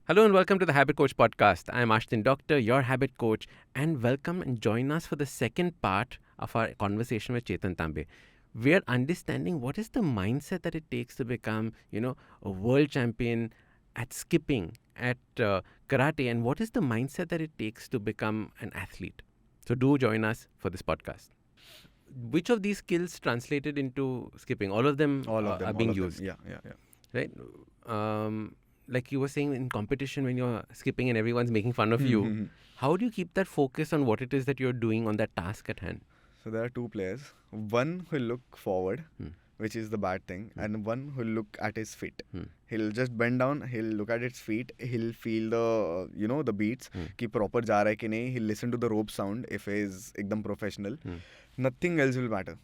Hello and welcome to the Habit Coach podcast. I am Ashdin Doctor, your habit coach, and welcome and join us for the second part of our conversation with Chetan Tambe. We're understanding what is the mindset that it takes to become, a world champion at skipping, at karate, and what is the mindset that it takes to become an athlete. So do join us for this podcast. Which of these skills translated into skipping? All of them are being used. Yeah. Right? Like you were saying, in competition when you're skipping and everyone's making fun of you, how do you keep that focus on what it is that you're doing on that task at hand? So there are two players. One will look forward, which is the bad thing, and one will look at his feet. He'll just bend down, he'll look at its feet, he'll feel the the beats, कि proper जा रहा है कि नहीं. He'll listen to the rope sound if he's एकदम professional. Nothing else will matter.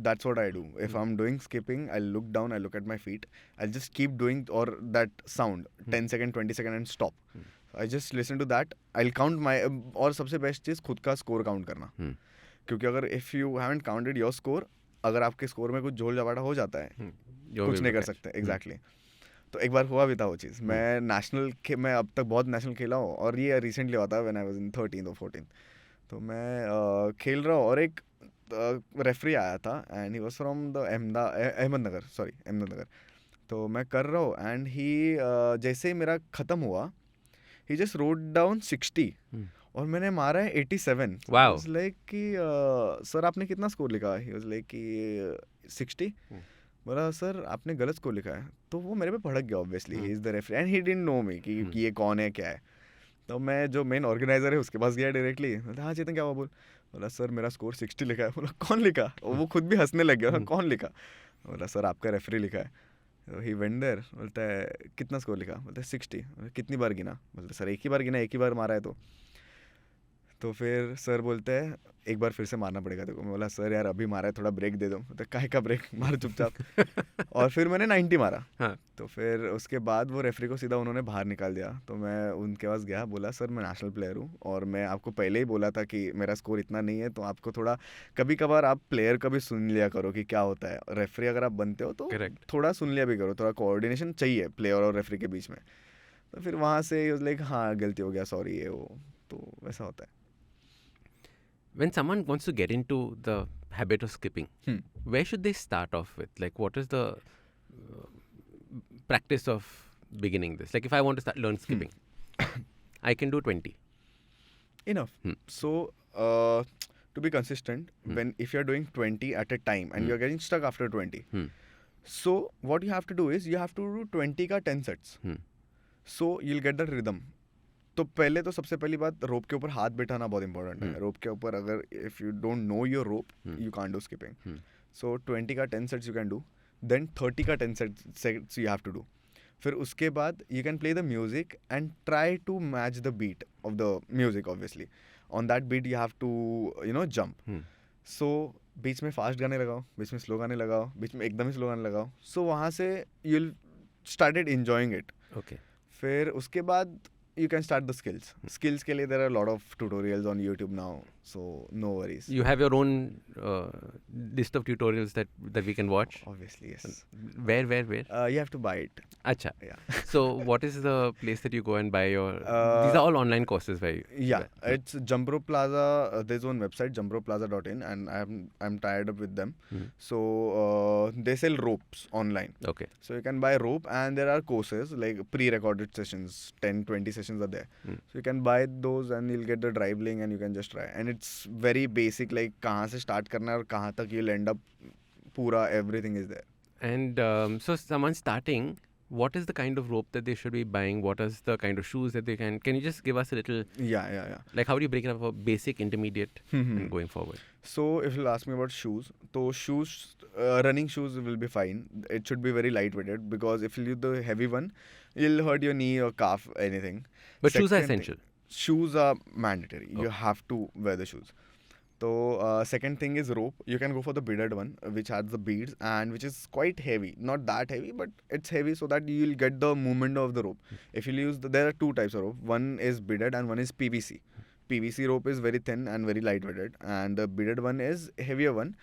That's what I do. If I'm doing skipping, I'll look down, I'll look at my feet. I'll just keep doing or that sound, 10 second, 20 second and stop. I just listen to that. I'll count my और सबसे best चीज़ खुद का score count करना. क्योंकि अगर if you haven't counted your score, अगर आपके score में कुछ झोल झपाटा हो जाता है, कुछ नहीं कर सकते. एग्जैक्टली. तो एक बार हुआ भी था वो चीज़. मैं अब तक बहुत नेशनल खेला हूँ और ये रिसेंटली हुआ था when I was in 13th or 14th. तो मैं खेल रहा हूँ और एक रेफरी आया था and he was from the Ahmednagar. तो मैं कर रहा हूँ एंड ही जैसे ही मेरा ख़त्म हुआ, ही जस्ट रोट डाउन 60 और मैंने मारा है 87. वाज लाइक कि सर आपने कितना स्कोर लिखा? ही वाज लाइक कि 60. बोला सर आपने गलत स्कोर लिखा है. तो वो मेरे पे भड़क गया obviously. He is the referee and he didn't know me कि ये कौन है क्या है. तो मैं जो मेन ऑर्गेनाइजर है उसके पास गया डायरेक्टली. हाँ चेतन क्या हुआ? बोला सर मेरा स्कोर 60 लिखा है. बोला कौन लिखा? वो खुद भी हंसने लग गया. कौन लिखा? बोला सर आपका रेफरी लिखा है. तो ही वेंट देयर. बोलता है कितना स्कोर लिखा? बोलता है 60. कितनी बार गिना? बोलता सर एक ही बार गिना, एक ही बार मारा है. तो फिर सर बोलते हैं एक बार फिर से मारना पड़ेगा देखो. मैं बोला सर यार अभी मारा है, थोड़ा ब्रेक दे दो. तो काहे का ब्रेक, मार चुपचाप. और फिर मैंने 90 मारा. तो फिर उसके बाद वो रेफरी को सीधा उन्होंने बाहर निकाल दिया. तो मैं उनके पास गया, बोला सर मैं नेशनल प्लेयर हूँ और मैं आपको पहले ही बोला था कि मेरा स्कोर इतना नहीं है. तो आपको थोड़ा कभी कभार आप प्लेयर का भी सुन लिया करो कि क्या होता है. रेफरी अगर आप बनते हो तो थोड़ा सुन लिया भी करो. थोड़ा कोऑर्डिनेशन चाहिए प्लेयर और रेफरी के बीच में. तो फिर वहाँ से लाइक हाँ गलती हो गया, सॉरी ये वो. तो वैसा होता है. When someone wants to get into the habit of skipping, where should they start off with? Like, what is the practice of beginning this? Like, if I want to learn skipping, I can do 20. Enough. So, to be consistent, if you're doing 20 at a time and you're getting stuck after 20, so what you have to do is you have to do 20 ka 10 sets. So, you'll get the rhythm. तो पहले तो सबसे पहली बात रोप के ऊपर हाथ बिठाना बहुत इंपॉर्टेंट है. रोप के ऊपर अगर if you don't know your rope you can't do skipping. So 20 का 10 sets you can do. Then 30 का 10 sets you have to do. फिर उसके बाद you can play the music and try to match the beat of the music. Obviously on that beat you have to jump. So बीच में fast गाने लगाओ, बीच में slow गाने लगाओ, बीच में एकदम ही स्लो गाने लगाओ. सो वहाँ से you will started enjoying it. फिर उसके बाद you can start the skills. Skills के लिए there are a lot of tutorials on YouTube now, so no worries. You have your own list of tutorials that we can watch? Obviously, yes. Where? You have to buy it. Acha. Yeah. So what is the place that you go and buy your... these are all online courses, right? Yeah. It's Jump Rope Plaza. There's one website, jumpropeplaza.in, and I'm tied up with them. So they sell ropes online. Okay. So you can buy rope and there are courses like pre-recorded sessions, 10-20 sessions are there. So you can buy those and you'll get the dribbling and you can just try. And it's very basic, like कहाँ से start करना है और कहाँ तक you'll end up, पूरा everything is there. And so someone starting, what is the kind of rope that they should be buying? What is the kind of shoes that they can you just give us a little... Yeah. Like how do you break it up for basic, intermediate and going forward? So if you'll ask me about shoes, so shoes, running shoes will be fine. It should be very lightweighted because if you use the heavy one, you'll hurt your knee or calf, anything. But shoes are essential. Shoes are mandatory. You have to wear the shoes. So second thing is rope. You can go for the beaded one, which has the beads and which is quite heavy. Not that heavy, but it's heavy so that you will get the movement of the rope. If you use there are two types of rope. One is beaded and one is PVC. PVC rope is very thin and very lightweighted, and the beaded one is heavier one,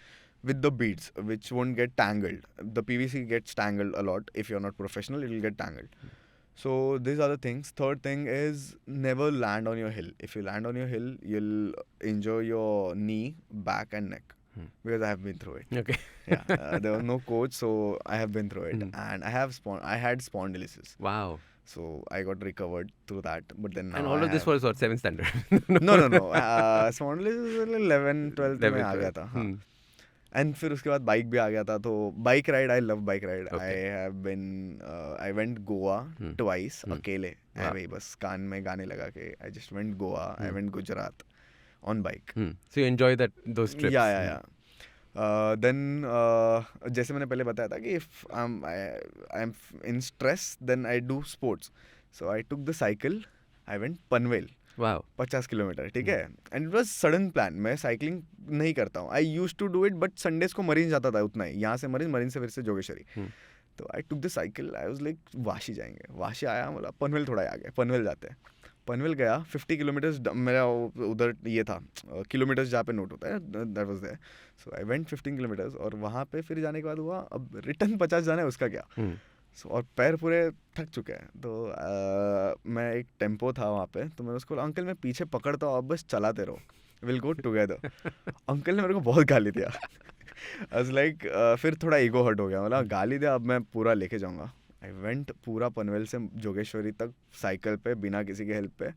with the beads, which won't get tangled. The PVC gets tangled a lot. If you're not professional, it'll get tangled. So these are the things. Third thing is never land on your heel. If you land on your heel, you'll injure your knee, back and neck. Because I have been through it. Okay. Yeah, there was no coach, so I have been through it, and I had spondylosis. Wow. So I got recovered through that, but then now And all of this was what, 7th standard? no. Spondylosis 11, 12 में आ गया था. हाँ. And फिर उसके बाद bike भी आ गया था, तो bike ride, I love bike ride. I went Goa twice अकेले. भाई बस कान में गाने लगा के I just went Goa. I went Gujarat on bike. So you enjoy those trips? Yeah. Then जैसे मैंने पहले बताया था कि if I'm in stress, then I do sports. So I took the cycle. I went Panvel. Wow. 50 kilometre, ठीक है. And it was sudden plan. मैं cycling नहीं करता हूँ. I used to do it, but Sundays को marine जाता था उतना ही. यहाँ से मरीन से फिर से जोगेश्वरी. तो I took the cycle. I was like Vashi जाएंगे. वाशी आया, बोला पनवेल थोड़ा आगे, पनवेल जाते हैं. पनवेल गया, 50 किलोमीटर्स मेरा उधर ये था, किलोमीटर्स जहाँ पे नोट होता है, that was there. So I went 15 kilometres, और वहाँ पे फिर जाने के बाद हुआ अब रिटर्न 50 जाना है, उसका क्या. सो और पैर पूरे थक चुके हैं. तो मैं एक टेम्पो था वहाँ पे, तो मैंने उसको बोला अंकल मैं पीछे पकड़ता हूँ, आप बस चलाते रहो, विल गो टुगेदर. अंकल ने मेरे को बहुत गाली दिया. आई वाज लाइक फिर थोड़ा ईगो हर्ट हो गया, मतलब गाली दिया, अब मैं पूरा लेके जाऊँगा. आई वेंट पूरा पनवेल से जोगेश्वरी तक साइकिल पे बिना किसी के हेल्प पे.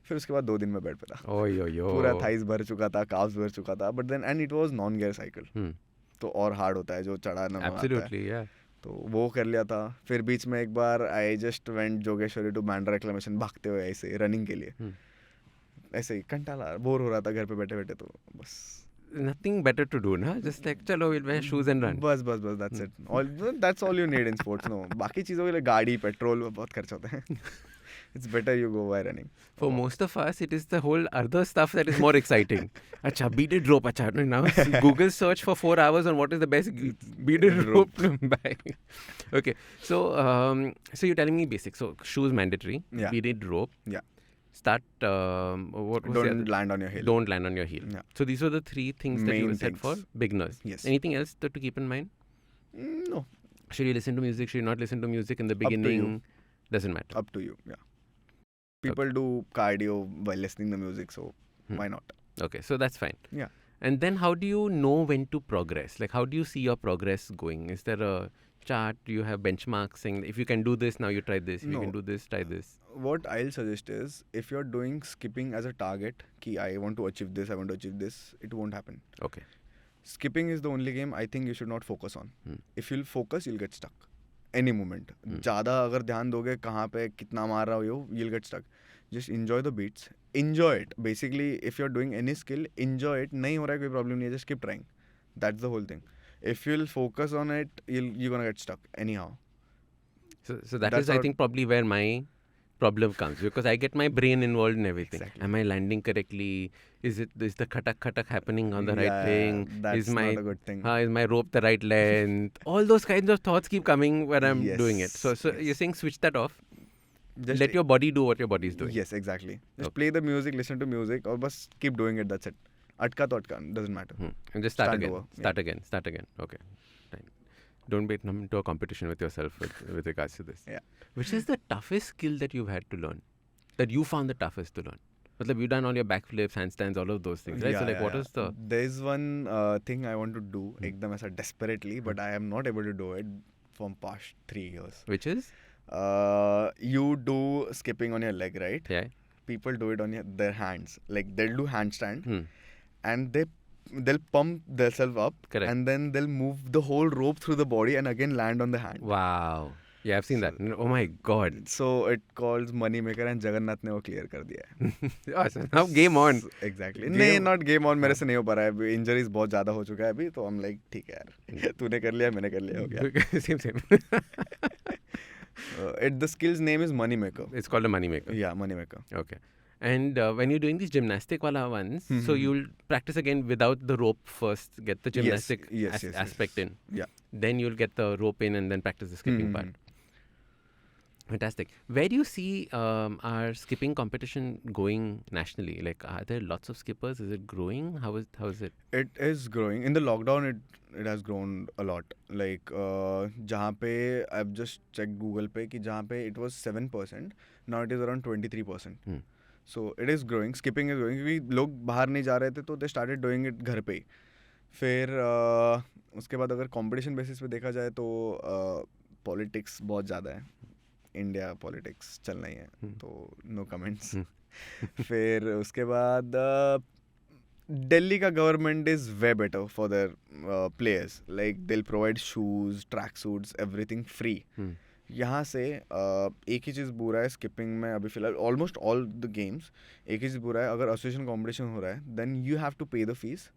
फिर उसके बाद 2 दिन में बेड पे था. पूरा थाइस भर चुका था, काफ्स भर चुका था. But then and it was non gear cycle, तो और हार्ड होता है जो चढ़ाना आता है. तो वो कर लिया था. फिर बीच में एक बार I just went Jogeshwari to Bandra reclamation, भागते हुए ऐसे रनिंग के लिए. ऐसे ही कंटाला, बोर हो रहा था घर पे बैठे बैठे, तो बस nothing better to do, na? Just like chalo, we'll wear shoes and run. बस that's it. That's all you need in sports. No, बाकी चीजों के लिए गाड़ी, पेट्रोल बहुत खर्च होते हैं. It's better you go by running. For most of us, it is the whole other stuff that is more exciting. Acha, beaded rope. Acha, now Google search for 4 hours on what is the best beaded rope to buy. Okay, so you're telling me basics. So shoes mandatory. Yeah. Beaded rope. Yeah. Start. What was Don't land on your heel. Don't land on your heel. Yeah. So these are the 3 things that you said for beginners. Yes. Anything else to keep in mind? No. Should you listen to music? Should you not listen to music in the beginning? Doesn't matter. Up to you. Yeah. People do cardio while listening to music, so why not? Okay, so that's fine. Yeah. And then how do you know when to progress? Like, how do you see your progress going? Is there a chart? Do you have benchmarks saying if you can do this, now you try this. If you can do this, try this. What I'll suggest is if you're doing skipping as a target, ki I want to achieve this, I want to achieve this, it won't happen. Okay. Skipping is the only game I think you should not focus on. If you'll focus, you'll get stuck. Any moment. ज़्यादा अगर ध्यान दोगे कहाँ पे कितना मार रहा हो, you'll get stuck. Just enjoy the beats. Enjoy it. Basically, if you're doing any skill, enjoy it. नहीं हो रहा है कोई problem नहीं है, just keep trying. That's the whole thing. If you'll focus on it, you're gonna get stuck anyhow. So that is, I think, probably where my problem comes, because I get my brain involved in everything. Exactly. Am I landing correctly? Is the khatak happening on the right thing? That's not a good thing. Is my rope the right length? All those kinds of thoughts keep coming when I'm doing it. So you're saying switch that off. Just let your body do what your body is doing. Yes, exactly. Just play the music, listen to music, or just keep doing it. That's it. Atka to atka, doesn't matter. And just start again. Over. Start again. Okay. Fine. Don't get into a competition with yourself with regards to this. Yeah. Which is the toughest skill that you've had to learn? That you found the toughest to learn? Matlab, you've done all your backflips, handstands, all of those things, right? So what is the... There's one thing I want to do, ekdam aisa desperately, but I am not able to do it from past 3 years. Which is? You do skipping on your leg, right? Yeah. People do it on their hands. Like they'll do handstand and they'll pump themselves up. Correct. And then they'll move the whole rope through the body and again land on the hand. Wow. Yeah, I've seen that. Oh my God. So it calls Moneymaker and Jagannath ne wo clear kar diya hai. Awesome. Now game on. Exactly. नहीं, not game on. मेरे से नहीं हो पा रहा है. Injuries बहुत ज़्यादा हो चुका है अभी, तो I'm like ठीक है यार. तूने कर लिया, मैंने कर लिया, हो गया. Same. The skill's name is Moneymaker. It's called a Moneymaker. Yeah, Moneymaker. Okay. And when you're doing these gymnastic wala ones, so you'll practice again without the rope first, get the gymnastic aspect in. Yeah. Then you'll get the rope in and then practice the skipping part. Fantastic. Where do you see our skipping competition going nationally? Like, are there lots of skippers? Is it growing? How is it? It is growing. In the lockdown, it has grown a lot. Like जहाँ पे I've just checked Google पे कि जहाँ पे it was 7%, now it is around 23%. So it is growing. Skipping is growing क्योंकि लोग बाहर नहीं जा रहे थे तो they started doing it घर पे ही. फिर उसके बाद अगर कंपटीशन बेसिस पे देखा जाए तो पॉलिटिक्स बहुत ज़्यादा है. इंडिया पॉलिटिक्स चलना ही है तो नो कमेंट्स. फिर उसके बाद दिल्ली का government is way better for their players. Like they will provide shoes, track suits, everything free. यहाँ से एक ही चीज़ बुरा है स्किपिंग में अभी फ़िलहाल ऑलमोस्ट ऑल द गेम्स. एक ही चीज़ बुरा है, अगर एसोसिएशन कॉम्पिटिशन हो रहा है देन यू हैव टू पे the fees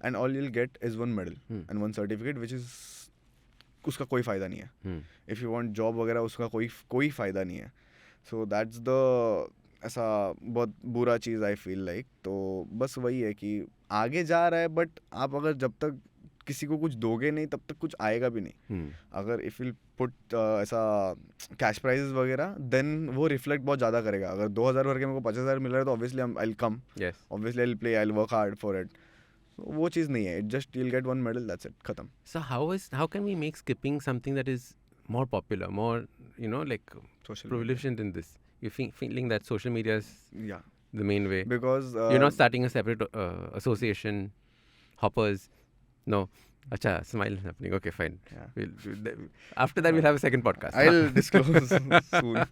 and all you will get is one medal and one certificate which is उसका कोई फ़ायदा नहीं है. इफ़ यू वांट जॉब वगैरह उसका कोई फ़ायदा नहीं है. सो दैट्स द ऐसा बहुत बुरा चीज़ आई फील लाइक. तो बस वही है कि आगे जा रहा है बट आप अगर जब तक किसी को कुछ दोगे नहीं तब तक कुछ आएगा भी नहीं. अगर इफ़ विल पुट ऐसा कैश प्राइजेस वगैरह देन वो रिफ्लेक्ट बहुत ज़्यादा करेगा. अगर 2,000 भर के मेरे को 50,000 मिल रहा है तो obviously I will come, obviously I will play, I will work hard for it. वो चीज़ नहीं है. It just you will get one medal, that's it, खत्म. So how can we make skipping something that is more popular, more like Social prevalent in this? You feeling that social media is Yeah, the main way? because You're not starting a separate association, hoppers. No. Acha, smile is happening. Okay, fine. Yeah. After that, we'll have a second podcast. I'll disclose soon.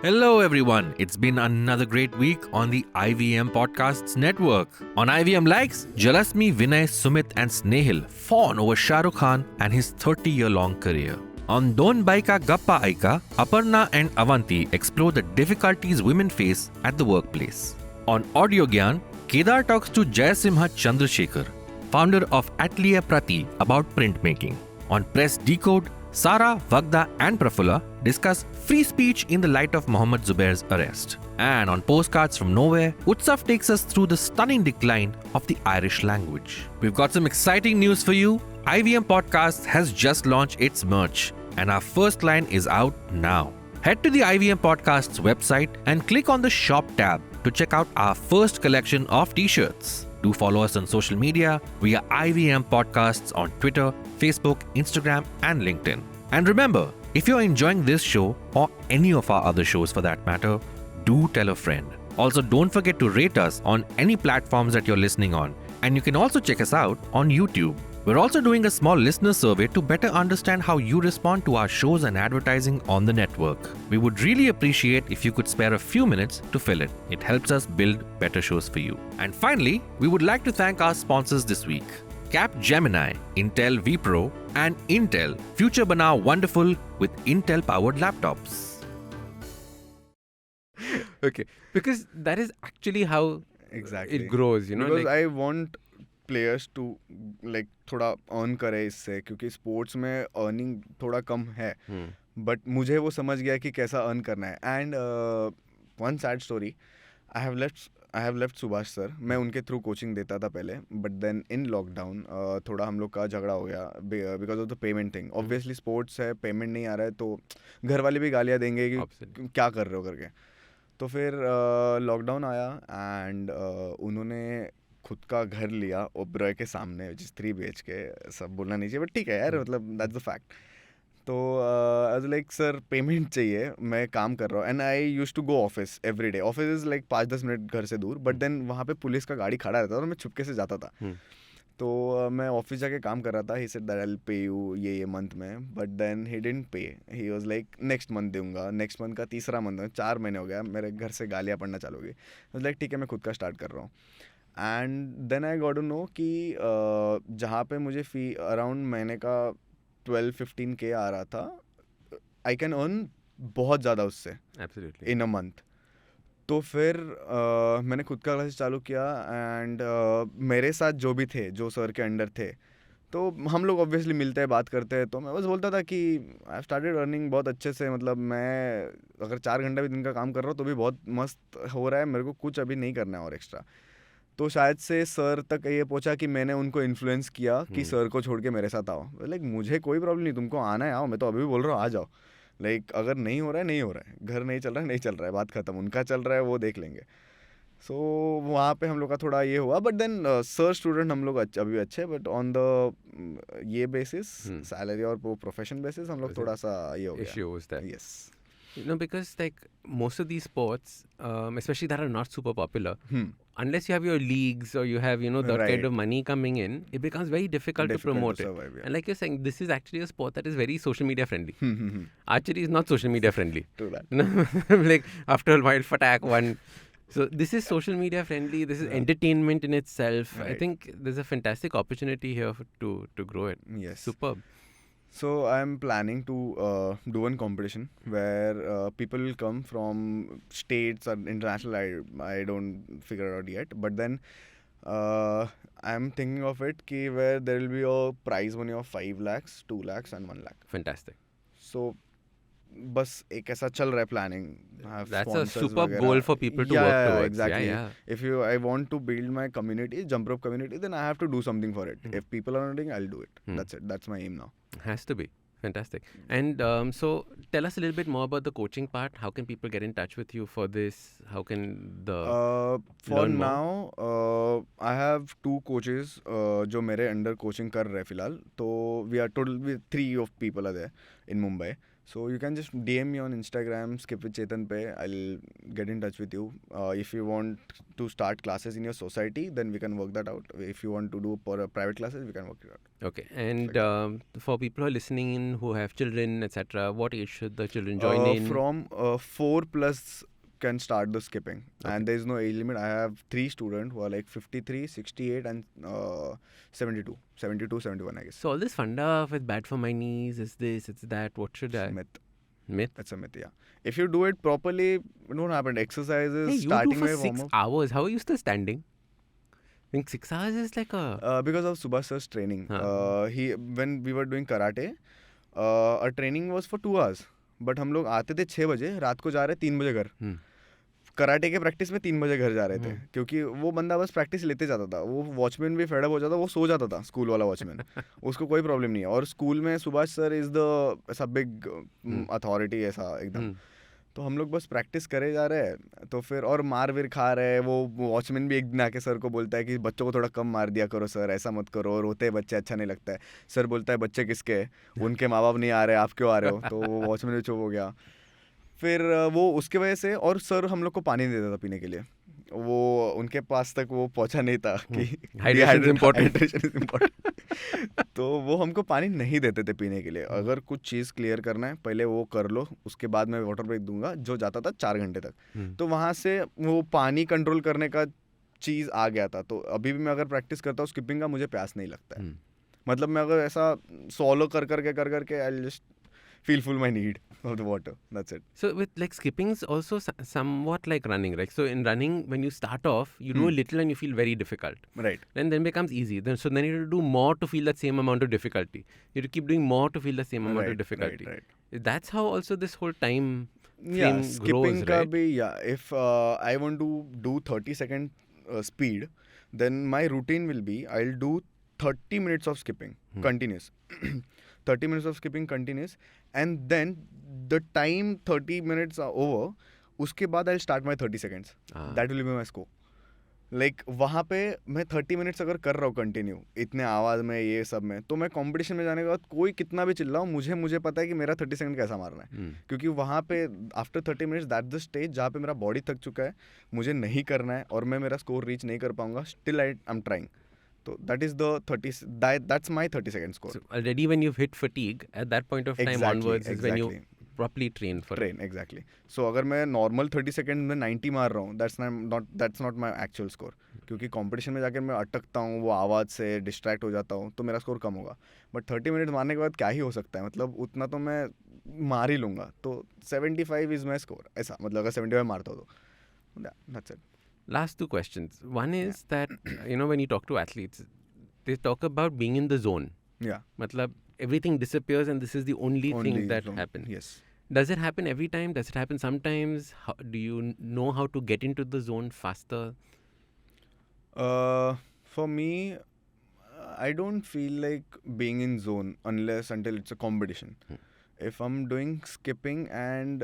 Hello, everyone. It's been another great week on the IVM Podcasts Network. On IVM Likes, Jalasmi, Vinay, Sumit, and Snehil fawn over Shah Rukh Khan and his 30-year-long career. On Don Baika Gappa Aika, Aparna and Avanti explore the difficulties women face at the workplace. On Audio Gyan, Kedar talks to Jayasimha Chandrasekhar, founder of Atelier Prati, about printmaking. On Press Decode, Sara, Vagda and Prafulla discuss free speech in the light of Mohammed Zubair's arrest. And on Postcards from Nowhere, Utsav takes us through the stunning decline of the Irish language. We've got some exciting news for you. IVM Podcasts has just launched its merch, and our first line is out now. Head to the IVM Podcasts website and click on the Shop tab to check out our first collection of t-shirts. Do follow us on social media via IVM Podcasts on Twitter, Facebook, Instagram, and LinkedIn. And remember, if you're enjoying this show or any of our other shows for that matter, do tell a friend. Also, don't forget to rate us on any platforms that you're listening on. And you can also check us out on YouTube. We're also doing a small listener survey to better understand how you respond to our shows and advertising on the network. We would really appreciate if you could spare a few minutes to fill it. It helps us build better shows for you. And finally, we would like to thank our sponsors this week: Capgemini, Intel vPro, and Intel. Future Bana Wonderful with Intel-powered laptops. Okay, because that is actually how Exactly. it grows, Because like, I want players to like थोड़ा earn करे इससे, क्योंकि sports में earning थोड़ा कम है. But मुझे वो समझ गया कि कैसा अर्न करना है. And one sad story, I have left Subhash sir. मैं उनके थ्रू कोचिंग देता था पहले, बट देन इन लॉकडाउन थोड़ा हम लोग का झगड़ा हो गया because of the payment thing. Obviously sports है, पेमेंट नहीं आ रहा है तो घर वाले भी गालियाँ देंगे कि क्या कर रहे हो करके. तो फिर लॉकडाउन आया एंड उन्होंने खुद का घर लिया ओबरॉय के सामने, जिस 3 BHK. सब बोलना नहीं चाहिए बट ठीक है यार, मतलब दैट्स द फैक्ट. तो I was like sir payment चाहिए, मैं काम कर रहा हूँ. And I used to go office every day. Office is like 5-10 minute घर से दूर, बट देन वहाँ पे पुलिस का गाड़ी खड़ा रहता था और मैं छुपके से जाता था. तो मैं ऑफिस जाके काम कर रहा था. He said that I will pay you ये मंथ में, बट देन ही डिडंट पे. He was like next month दूंगा. नेक्स्ट मंथ का तीसरा मंथ, 4 महीने हो गया, मेरे घर से गालियाँ पड़ना चालू हो गई. वाज लाइक ठीक है, मैं खुद का स्टार्ट कर रहा हूँ. And then I got to know कि जहाँ पे मुझे फ़ी अराउंड महीने का 12-15K आ रहा था, आई कैन अर्न बहुत ज़्यादा उससे इन अ मंथ. तो फिर मैंने खुद का क्लासेस चालू किया. एंड मेरे साथ जो भी थे, जो सर के अंडर थे, तो हम लोग ऑब्वियसली मिलते हैं, बात करते हैं. तो मैं बस बोलता था कि आई स्टार्टेड अर्निंग बहुत अच्छे से. मतलब मैं अगर 4 घंटा भी दिन का काम कर रहा हूँ तो भी बहुत मस्त हो रहा है, मेरे को कुछ अभी नहीं करना है और एक्स्ट्रा. तो शायद से सर तक ये पहुंचा कि मैंने उनको इन्फ्लुएंस किया कि सर को छोड़ के मेरे साथ आओ. लाइक मुझे कोई प्रॉब्लम नहीं, तुमको आना है आओ, मैं तो अभी भी बोल रहा हूँ आ जाओ. लाइक अगर नहीं हो रहा है नहीं हो रहा है, घर नहीं चल रहा है नहीं चल रहा है, बात खत्म. उनका चल रहा है वो देख लेंगे. सो वहाँ पे हम लोग का थोड़ा ये हुआ. बट देन सर स्टूडेंट हम लोग अभी अच्छे. बट ऑन द ये बेसिस सैलरी और प्रोफेशन बेसिस हम लोग थोड़ा सा ये हो गया. Issue was there. Yes. Because like most of these sports, especially that are not super popular, unless you have your leagues or you have, that kind Right. of money coming in, it becomes very difficult to promote to it. survive, yeah. And like you're saying, this is actually a sport that is very social media friendly. Archery is not social media friendly. True that. Like after a while, Fatak won. So this is social media friendly. This is entertainment in itself. I Right. think there's a fantastic opportunity here to grow it. Yes. Superb. So I'm planning to do one competition where people will come from states or international. I don't figure it out yet. But then I'm thinking of it where there will be a prize money of 5 lakhs, 2 lakhs and 1 lakh. Fantastic. So बस एक ऐसा चल रहा है planning. That's a superb goal for people to work towards. Exactly. Yeah. If I want to build my community, jump rope community, then I have to do something for it. If people are not doing, I'll do it. That's it. That's my aim now. Has to be. Fantastic. And so tell us a little bit more about the coaching part. How can people get in touch with you for this? How can the For learn more? now, I have 2 coaches जो मेरे under coaching कर रहे हैं फिलहाल. तो we are total 3 of people are there in Mumbai. So you can just DM me on Instagram, skip with Chetan पे. I'll get in touch with you. If you want to start classes in your society, then we can work that out. If you want to do private classes, we can work it out. Okay. And for people who are listening in who have children, etc., what age should the children join in? From 4 plus can start the skipping. Okay. And there is no age limit. I have 3 students who are like 53, 68 and 72, 71 I guess. So all this funda with bad for my knees, is this, it's that, what should I? Myth. Myth? That's a myth, yeah. If you do it properly, it won't happen. Exercises, Hey, you starting do for with 6 hours. How are you still standing? I think 6 hours is like a... because of Subhash sir's training. When we were doing karate, our training was for 2 hours. But हम लोग आते थे 6 बजे, रात को जा रहे 3 बजे घर. कराटे के प्रैक्टिस में 3 बजे घर जा रहे थे. क्योंकि वो बंदा बस प्रैक्टिस लेते जाता था. वो वॉचमैन भी फेड अप हो जाता, वो सो जाता था, स्कूल वाला वॉचमैन. उसको कोई प्रॉब्लम नहीं है. और स्कूल में सुभाष सर इज द ऐसा बिग अथॉरिटी ऐसा एकदम. तो हम लोग बस प्रैक्टिस करे जा रहे हैं. तो फिर और मार वीर खा रहे हैं. वो वॉचमैन भी एक दिन आके सर को बोलता है कि बच्चों को थोड़ा कम मार दिया करो सर, ऐसा मत करो, और रोते बच्चे अच्छा नहीं लगता है. सर बोलता है बच्चे किसके, उनके माँ बाप नहीं आ रहे, आप क्यों आ रहे हो. तो वो वॉचमैन भी चुप हो गया. फिर वो उसके वजह से, और सर हम लोग को पानी नहीं देता था पीने के लिए. वो उनके पास तक वो पहुंचा नहीं था कि हाइड्रेशन इज इम्पोर्टेंट. तो वो हमको पानी नहीं देते थे पीने के लिए. अगर कुछ चीज़ क्लियर करना है पहले वो कर लो, उसके बाद मैं वाटर ब्रेक दूंगा, जो जाता था 4 घंटे तक. तो वहाँ से वो पानी कंट्रोल करने का चीज़ आ गया था. तो अभी भी मैं अगर प्रैक्टिस करता हूँ स्किपिंग का, मुझे प्यास नहीं लगता है. मतलब मैं अगर ऐसा सॉलो कर करके I just feel full my need of the water. That's it. So with like skipping is also somewhat like running, right? So in running, when you start off, you do a little and you feel very difficult. Right. And then becomes easy. So then you have to do more to feel that same amount of difficulty. You have to keep doing more to feel the same amount of difficulty. Right. That's how also this whole time Yeah, frame skipping grows, ka right? bhi, yeah. If I want to do 30-second speed, then my routine will be I'll do 30 minutes of skipping continuous. 30 minutes of skipping continuous, and then the time 30 minutes are over, उसके बाद I'll start my 30 seconds. That will be my score. Like वहाँ पे मैं 30 minutes अगर कर रहा हूँ continue इतने आवाज़ में ये सब में, तो मैं कंपटीशन में जाने के बाद कोई कितना भी चिल्लाऊँ, मुझे पता है कि मेरा 30 सेकंड कैसा मारना है. क्योंकि वहाँ पे after 30 minutes that the stage जहाँ पे मेरा बॉडी थक चुका है, मुझे नहीं करना है और मैं मेरा स्कोर रीच नहीं कर पाऊंगा. Still I am trying. So that is the 30. That's my 30-second score. So already when you've hit fatigue, at that point of time onwards is when you properly train for it. Exactly. So अगर मैं normal 30 second में 90 मार रहा हूँ, that's not my actual score. क्योंकि competition में जाकर मैं अटकता हूँ, वो आवाज़ से डिस्ट्रैक्ट हो जाता हूँ, तो मेरा स्कोर कम होगा. बट 30 मिनट मारने के बाद क्या ही हो सकता है, मतलब उतना तो मैं मार ही लूँगा. तो 75 इज माई स्कोर. ऐसा मतलब अगर 75 मारता हूँ तो that's it. Last 2 questions. One is that, when you talk to athletes, they talk about being in the zone. Yeah. Matlab, everything disappears and this is the only thing that zone. happens. Yes. Does it happen every time? Does it happen sometimes? Do you know how to get into the zone faster? For me, I don't feel like being in zone unless until it's a competition. If I'm doing skipping and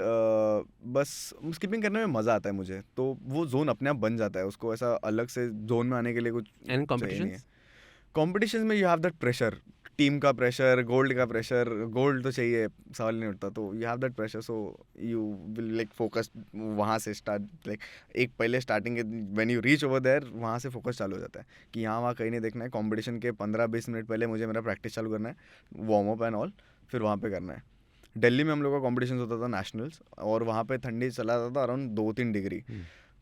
बस skipping करने में मज़ा आता है मुझे, तो वो zone अपने आप बन जाता है. उसको ऐसा अलग से जोन में आने के लिए कुछ And चाहिए नहीं competitions? है. कॉम्पिटिशन में you have that pressure, team का प्रेशर, गोल्ड का प्रेशर. गोल्ड तो चाहिए, सवाल नहीं उठता. तो you have that pressure, so you will like focus वहाँ से स्टार्ट. लाइक एक पहले starting when you reach over there, वहाँ से फोकस चालू हो जाता है कि यहाँ वहाँ कहीं नहीं देखना है. कॉम्पिटिशन के 15-20 मिनट पहले मुझे मेरा प्रैक्टिस चालू करना है, वार्म अप एंड ऑल, फिर वहाँ पे करना है. दिल्ली में हम लोग का कॉम्पिटिशन होता था नेशनल्स, और वहाँ पे ठंडी चला जाता था अराउंड 2-3 डिग्री.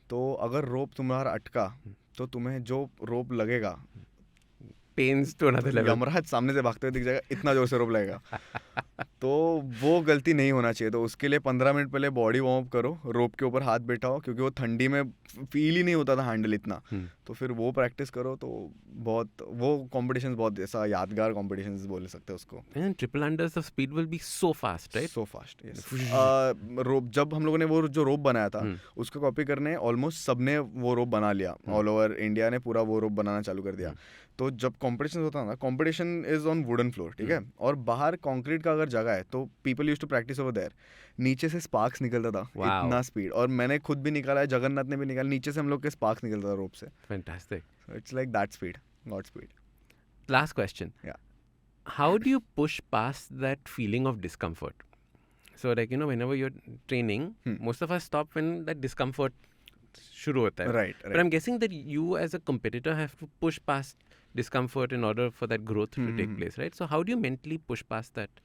तो अगर रोप तुम्हारा अटका तो तुम्हें जो रोप लगेगा, Pains to another level. Yamraj सामने से भागते हुए दिख जाएगा, इतना जोर से रोप लगेगा. तो वो गलती नहीं होना चाहिए. तो उसके लिए 15 मिनट पहले बॉडी वार्म अप करो, रोप के ऊपर हाथ बैठाओ, क्योंकि वो ठंडी में फील ही नहीं होता था हैंडल इतना. तो फिर वो प्रैक्टिस करो. तो बहुत वो कॉम्पिटिशन बहुत ऐसा यादगार कॉम्पिटिशन बोल सकते हैं उसको. And triple unders, the speed will be so fast, right? So fast. Rope जब हम लोगों ने वो जो रोप बनाया था उसको कॉपी करने ऑलमोस्ट सबने वो रोप बना लिया. ऑल ओवर इंडिया ने पूरा वो रोप बनाना चालू कर दिया. तो जब कंपटीशन होता ना, competition is on wooden floor, ठीक है, और बाहर कंक्रीट का अगर जगह है तो people used to practise over there. नीचे से स्पार्क्स निकलता था. Wow. इतना स्पीड. और मैंने खुद भी निकाला है, जगन्नाथ ने भी निकाला. नीचे से हम लोग के स्पार्क्स निकलता था रोप से. Fantastic. It's like that speed, God speed. Last question. Yeah. How do you push past that feeling of discomfort? So like, whenever you're training, most of us stop when that discomfort शुरू होता है. Right. But I'm guessing that you as a competitor have to push past discomfort in order for that growth to take place, right? So how do you mentally push past that?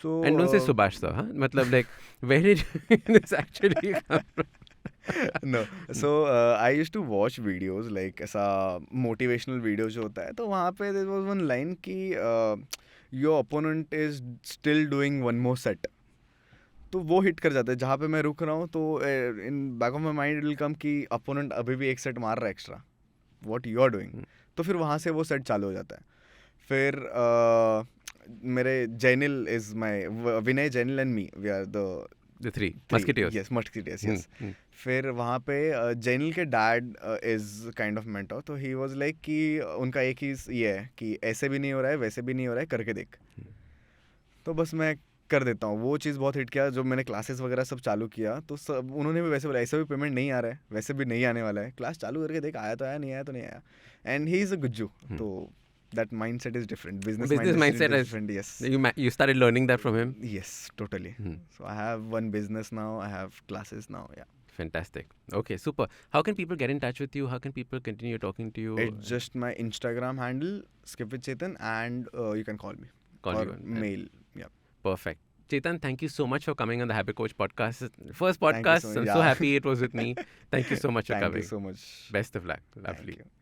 So And don't say Subhash sir, huh? Matlab like, where did this actually come from? no. So I used to watch videos like ऐसा motivational videos जो होता है, तो वहाँ पे there was one line कि your opponent is still doing one more set. तो वो हिट कर जाता है. जहाँ पे मैं रुक रहा हूँ, तो in back of my mind will come कि अपोनेंट अभी भी एक सेट मार रहा है extra, what you are doing. तो फिर वहाँ से वो सेट चालू हो जाता है. फिर मेरे Jainil is my, Vinay, Jainil and me, we are The three musketeers. Yes, musketeers, yes. फिर वहाँ पे जैनिल के dad is kind of mentor. तो ही वाज लाइक कि उनका एक ही ये है कि ऐसे भी नहीं हो रहा है, वैसे भी नहीं हो रहा है, करके देख. तो बस मैं कर देता हूँ. वो चीज़ बहुत हिट किया. जो मैंने क्लासेस वगैरह सब चालू किया, तो सब उन्होंने भी वैसे बोला, ऐसे भी पेमेंट नहीं आ रहा है, वैसे भी नहीं आने वाला है, क्लास चालू करके देख, आया तो आया, नहीं आया तो नहीं आया. And he is a Gujju. तो that mindset is different. Business mindset is different. Yes. You started learning that from him? Yes, totally. So I have one business now, I have classes now. Yeah. Fantastic. Okay, super. How can people get in touch with you? How can people continue talking to you? It's just my Instagram handle, Skip with Chetan, and you can call me. Call or you. mail. Yeah. Perfect. Chetan, thank you so much for coming on the Habit Coach podcast. First podcast. so much. I'm so Yeah. happy it was with me. Thank you so much for Thank coming. you so much. Best of luck. Lovely. Thank you.